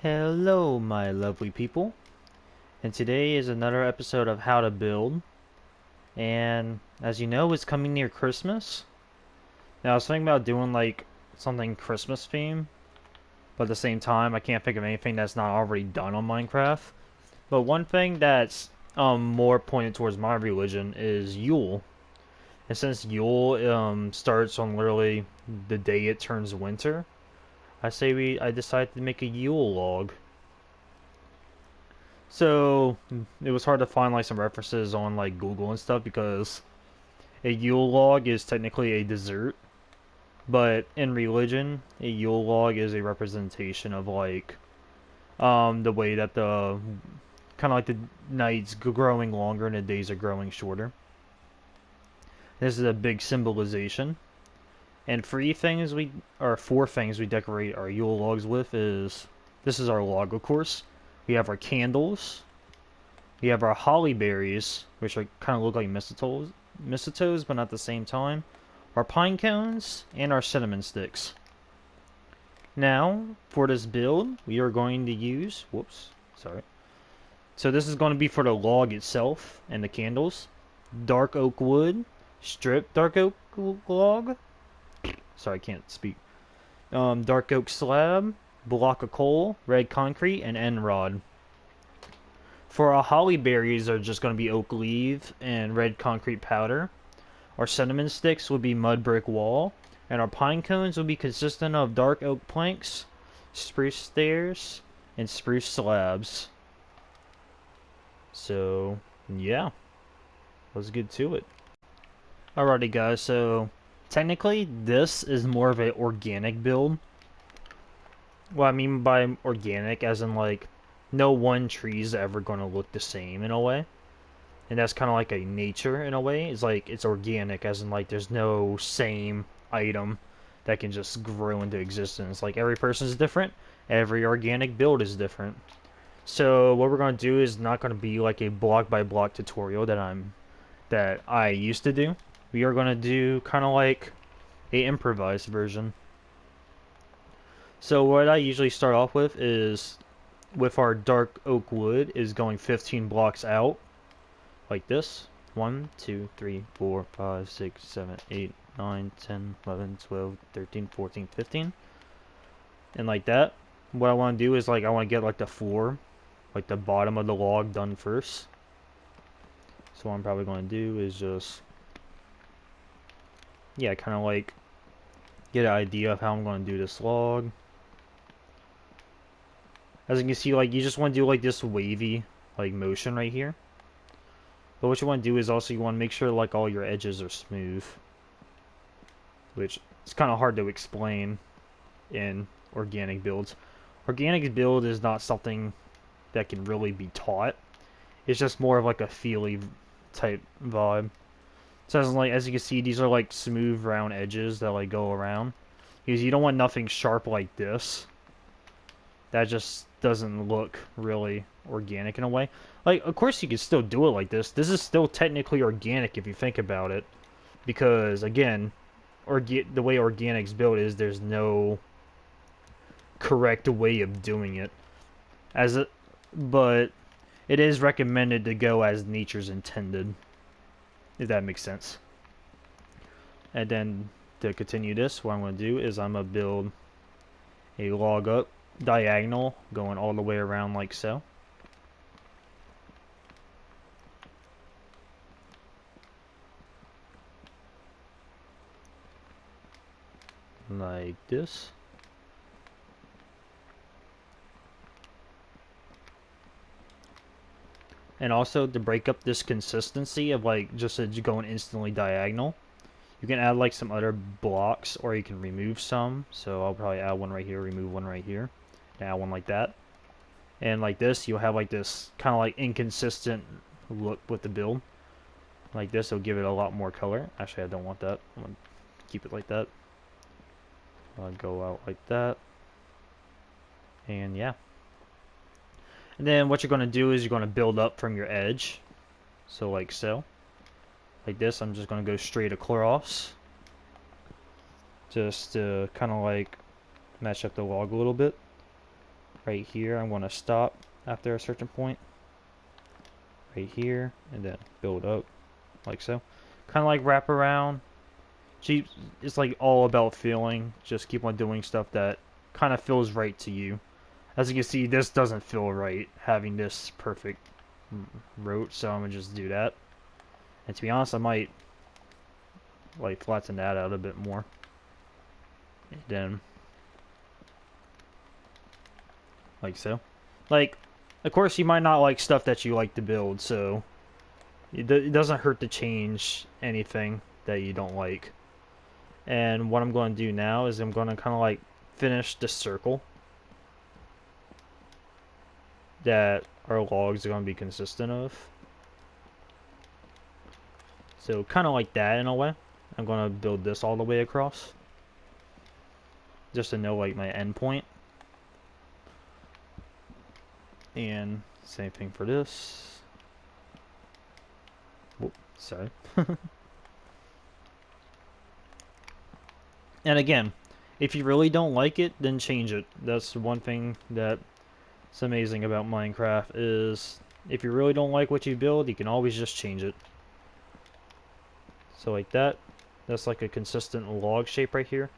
Hello, my lovely people, and today is another episode of How to Build. And as you know, it's coming near Christmas. Now, I was thinking about doing like something Christmas themed, but at the same time, I can't think of anything that's not already done on Minecraft. But one thing that's more pointed towards my religion is Yule. And since Yule starts on literally the day it turns winter, I decided to make a Yule log. So it was hard to find like some references on like Google and stuff because a Yule log is technically a dessert, but in religion, a Yule log is a representation of like the way that the kind of like the nights growing longer and the days are growing shorter. This is a big symbolization. And four things we decorate our Yule logs with is this is our log, of course. We have our candles. We have our holly berries, which are kind of look like mistletoes, but not at the same time. Our pine cones and our cinnamon sticks. Now, for this build, we are going to use. Whoops, sorry. So this is going to be for the log itself and the candles. Dark oak wood, strip dark oak log. Sorry, I can't speak. Dark oak slab, block of coal, red concrete, and end rod. For our holly berries are just going to be oak leaf and red concrete powder. Our cinnamon sticks will be mud brick wall. And our pine cones will be consistent of dark oak planks, spruce stairs, and spruce slabs. So, yeah. Let's get to it. Alrighty guys, so technically this is more of an organic build. What I mean by organic as in like no one tree is ever going to look the same in a way. And that's kind of like a nature in a way. It's like it's organic as in like there's no same item that can just grow into existence. Like every person is different. Every organic build is different. So what we're going to do is not going to be like a block by block tutorial that I used to do. We are going to do kind of like a improvised version. So what I usually start off with is with our dark oak wood is going 15 blocks out like this. 1, 2, 3, 4, 5, 6, 7, 8, 9, 10, 11, 12, 13, 14, 15. And like that. What I want to do is like I want to get like the floor, like the bottom of the log done first. So what I'm probably going to do is just, yeah, kind of like get an idea of how I'm going to do this log. As you can see, like you just want to do like this wavy like motion right here. But what you want to do is also you want to make sure like all your edges are smooth, which it's kind of hard to explain in organic builds. Organic build is not something that can really be taught. It's just more of like a feely type vibe. So as you can see, these are like smooth round edges that like go around. Because you don't want nothing sharp like this. That just doesn't look really organic in a way. Like, of course you can still do it like this. This is still technically organic if you think about it. Because, again, the way organics build is there's no correct way of doing it. But it is recommended to go as nature's intended. If that makes sense. And then, to continue this, what I'm going to do is I'm going to build a log up diagonal going all the way around like so. Like this. And also to break up this consistency of like just going instantly diagonal, you can add like some other blocks or you can remove some. So I'll probably add one right here, remove one right here, and add one like that. And like this, you'll have like this kind of like inconsistent look with the build. Like this, it'll give it a lot more color. Actually, I don't want that. I'm going to keep it like that. I'll go out like that. And yeah. And then what you're going to do is you're going to build up from your edge. So like so. Like this, I'm just going to go straight across. Just to kind of like match up the log a little bit. right here. I'm going to stop after a certain point. Right here, and then build up, like so. Kind of like wrap around. It's like all about feeling. Just keep on doing stuff that kind of feels right to you. As you can see, this doesn't feel right, having this perfect route, so I'm going to just do that. And to be honest, I might like flatten that out a bit more. And then, like so. Like, of course, you might not like stuff that you like to build, so it doesn't hurt to change anything that you don't like. And what I'm going to do now is I'm going to kind of like finish the circle that our logs are going to be consistent of. So kind of like that in a way. I'm going to build this all the way across, just to know like my end point. And same thing for this. Whoop, sorry. And again, if you really don't like it, then change it. That's one thing that's amazing about Minecraft, is if you really don't like what you build, you can always just change it. So like that. That's like a consistent log shape right here.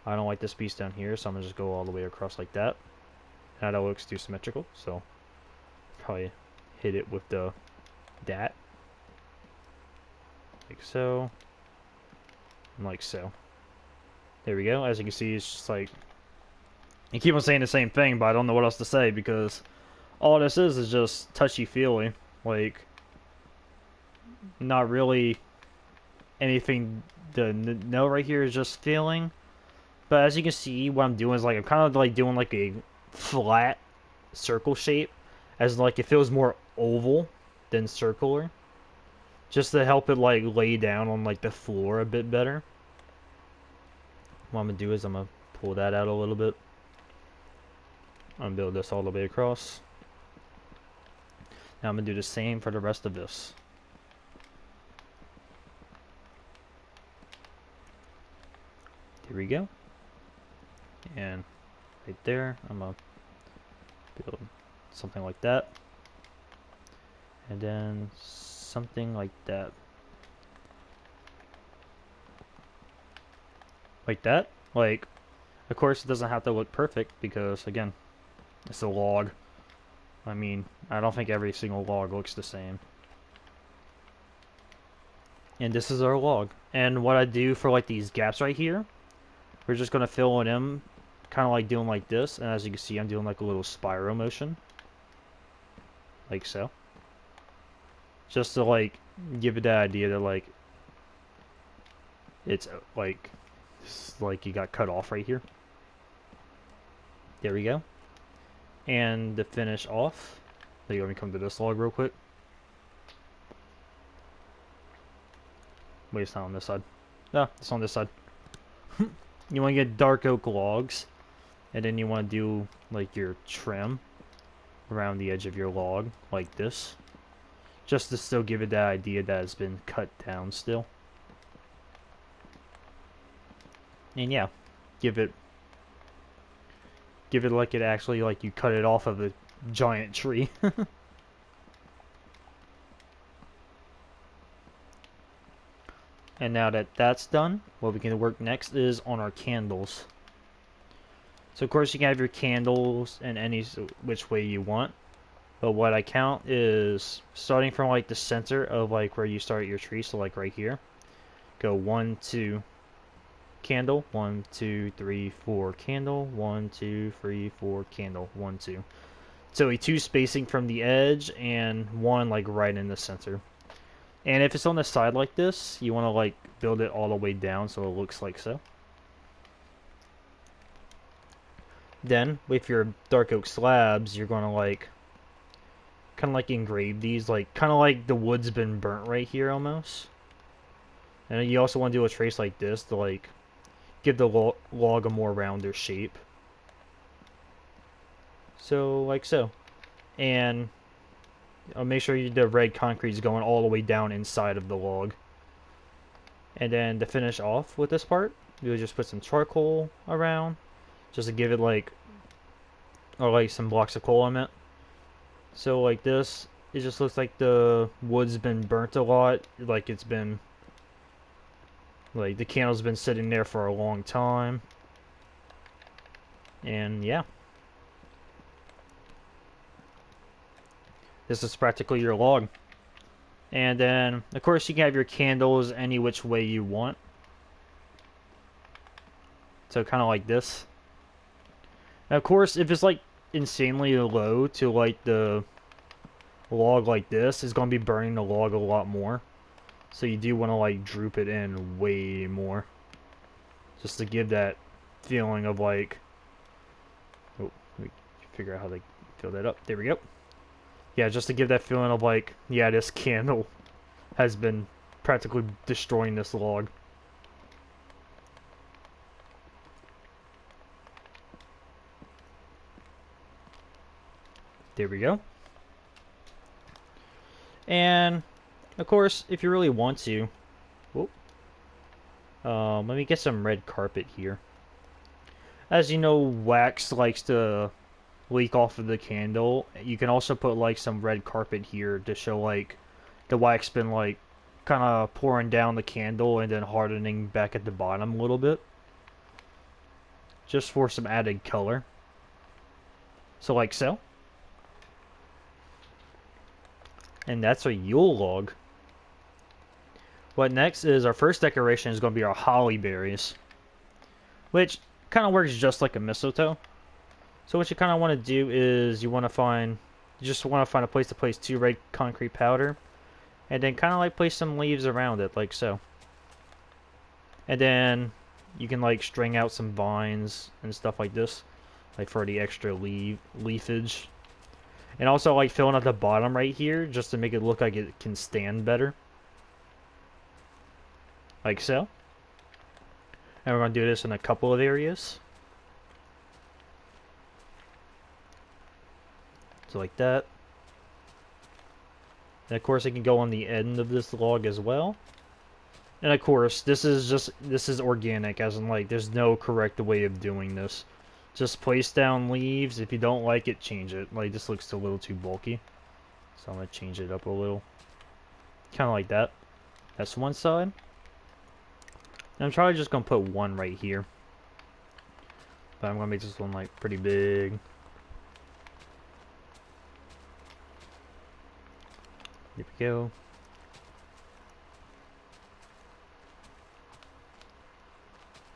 I don't like this piece down here, so I'm going to just go all the way across like that. Now that looks too symmetrical, so probably hit it with the that. Like so. And like so. There we go. As you can see, it's just like, you keep on saying the same thing, but I don't know what else to say, because all this is just touchy-feely. Like, not really anything to know right here, is just feeling. But as you can see, what I'm doing is like, I'm kind of like doing like a flat circle shape, as like it feels more oval than circular, just to help it like lay down on like the floor a bit better. What I'm gonna do is I'm gonna pull that out a little bit. I'm gonna build this all the way across. Now I'm gonna do the same for the rest of this. Here we go. And right there, I'm gonna build something like that. And then something like that. Like that. Like, of course it doesn't have to look perfect, because again, it's a log. I mean, I don't think every single log looks the same. And this is our log. And what I do for like these gaps right here, we're just gonna fill it in, kind of like doing like this. And as you can see, I'm doing like a little spiral motion, like so, just to like give it that idea that like it's like you got cut off right here. There we go. And to finish off, let me come to this log real quick. Wait, it's not on this side. No, it's on this side. You want to get dark oak logs, and then you want to do like your trim around the edge of your log, like this, just to still give it that idea that it's been cut down still. And yeah, give it like it actually, like you cut it off of a giant tree. And now that that's done, what we can work next is on our candles. So of course you can have your candles in any which way you want, but what I count is starting from like the center of like where you start your tree, so like right here, go 1, 2 candle, 1, 2, 3, 4 candle, 1, 2, 3, 4 candle, 1, 2. So a 2 spacing from the edge and 1 like right in the center. And if it's on the side like this, you want to like build it all the way down so it looks like so. Then with your dark oak slabs, you're going to like kind of like engrave these, like kind of like the wood's been burnt right here almost. And you also want to do a trace like this to like give the log a more rounder shape. So like so. And make sure the red concrete is going all the way down inside of the log. And then to finish off with this part, you'll just put some charcoal around, just to give it like or like some blocks of coal I meant. So like this, it just looks like the wood's been burnt a lot, like it's been, like the candle's been sitting there for a long time. And yeah, this is practically your log. And then, of course, you can have your candles any which way you want. So kind of like this. And of course, if it's like insanely low to like the log like this, it's going to be burning the log a lot more. So you do want to like droop it in way more. Just to give that feeling of like... Oh, let me figure out how to fill that up. There we go. Yeah, just to give that feeling of like, yeah, this candle has been practically destroying this log. There we go. And, of course, if you really want to... Whoop. Let me get some red carpet here. As you know, wax likes to leak off of the candle. You can also put, like, some red carpet here to show, like, the wax been, like, kind of pouring down the candle and then hardening back at the bottom a little bit. Just for some added color. So, like so. And that's a Yule log. What next is our first decoration is going to be our holly berries. Which kind of works just like a mistletoe. So what you kind of want to do is you just want to find a place to place 2 red concrete powder. And then kind of like place some leaves around it, like so. And then you can like string out some vines and stuff like this. Like for the extra leafage. And also like filling out the bottom right here just to make it look like it can stand better. Like so. And we're going to do this in a couple of areas. So like that. And of course it can go on the end of this log as well. And of course this is organic, as in like there's no correct way of doing this. Just place down leaves. If you don't like it, change it. Like this looks a little too bulky. So I'm going to change it up a little. Kind of like that. That's one side. And I'm probably just going to put one right here. But I'm going to make this one like pretty big. There we go.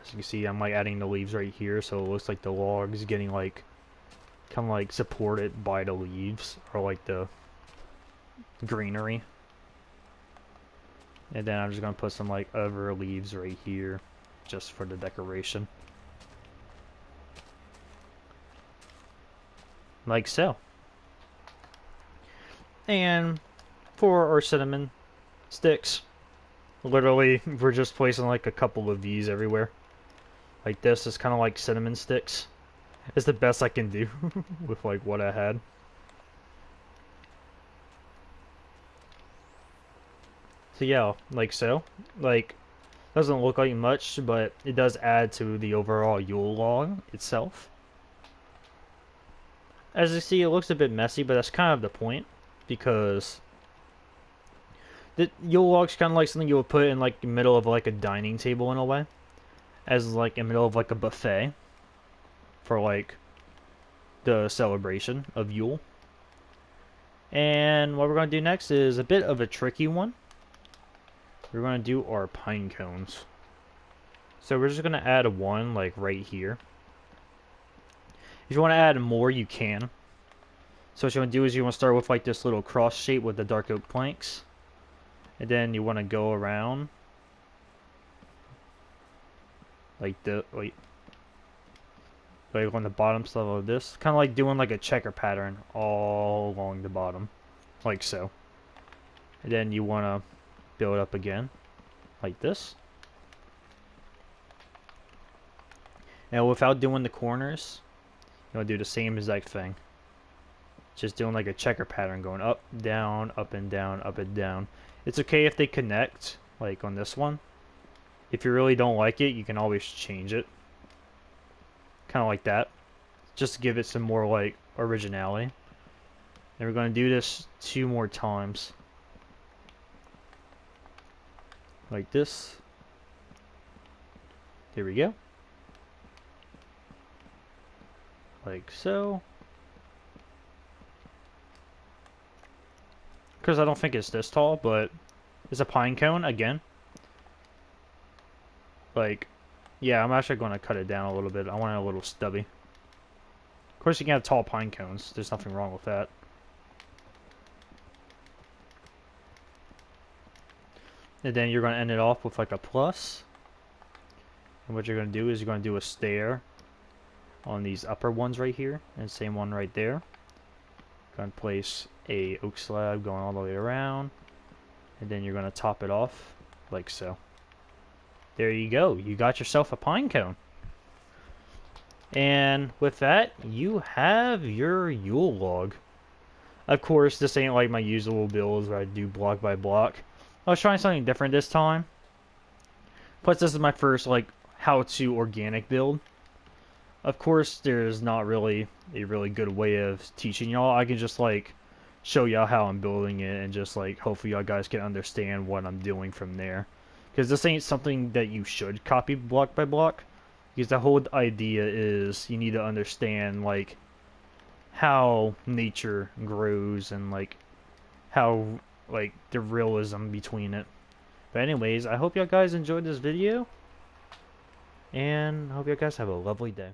As you can see, I'm like adding the leaves right here, so it looks like the log is getting like kind of like supported by the leaves or like the greenery. And then I'm just gonna put some like other leaves right here just for the decoration. Like so. And for our cinnamon sticks, literally we're just placing like a couple of these everywhere. Like this is kind of like cinnamon sticks. It's the best I can do with like what I had. So yeah, like so. Like, doesn't look like much, but it does add to the overall Yule log itself. As you see, it looks a bit messy, but that's kind of the point, because the Yule log's kind of like something you would put in like the middle of like a dining table in a way. As like in the middle of like a buffet for like the celebration of Yule. And what we're going to do next is a bit of a tricky one. We're going to do our pine cones. So we're just going to add one like right here. If you want to add more, you can. So what you want to do is you want to start with like this little cross shape with the dark oak planks. And then you want to go around like like on the bottom level of this, kind of like doing like a checker pattern all along the bottom, like so. And then you want to build up again like this, and without doing the corners, you want to do the same exact thing, just doing like a checker pattern going up, down, up and down, up and down. It's okay if they connect, like on this one. If you really don't like it, you can always change it. Kind of like that. just to give it some more like originality. And we're going to do this 2 more times. Like this. Here we go. Like so. Because I don't think it's this tall, but it's a pine cone again. Like, yeah, I'm actually going to cut it down a little bit. I want it a little stubby. Of course, you can have tall pine cones. There's nothing wrong with that. And then you're going to end it off with like a plus. And what you're going to do is you're going to do a stair on these upper ones right here. And same one right there. Going to place a oak slab going all the way around. And then you're going to top it off like so. There you go. You got yourself a pine cone. And with that, you have your Yule log. Of course, this ain't like my usual builds where I do block by block. I was trying something different this time. Plus, this is my first like how-to organic build. Of course, there's not really a really good way of teaching y'all. I can just like show y'all how I'm building it and just like hopefully y'all guys can understand what I'm doing from there. Because this ain't something that you should copy block by block. Because the whole idea is you need to understand like how nature grows and like how like the realism between it. But anyways, I hope y'all guys enjoyed this video. And I hope you guys have a lovely day.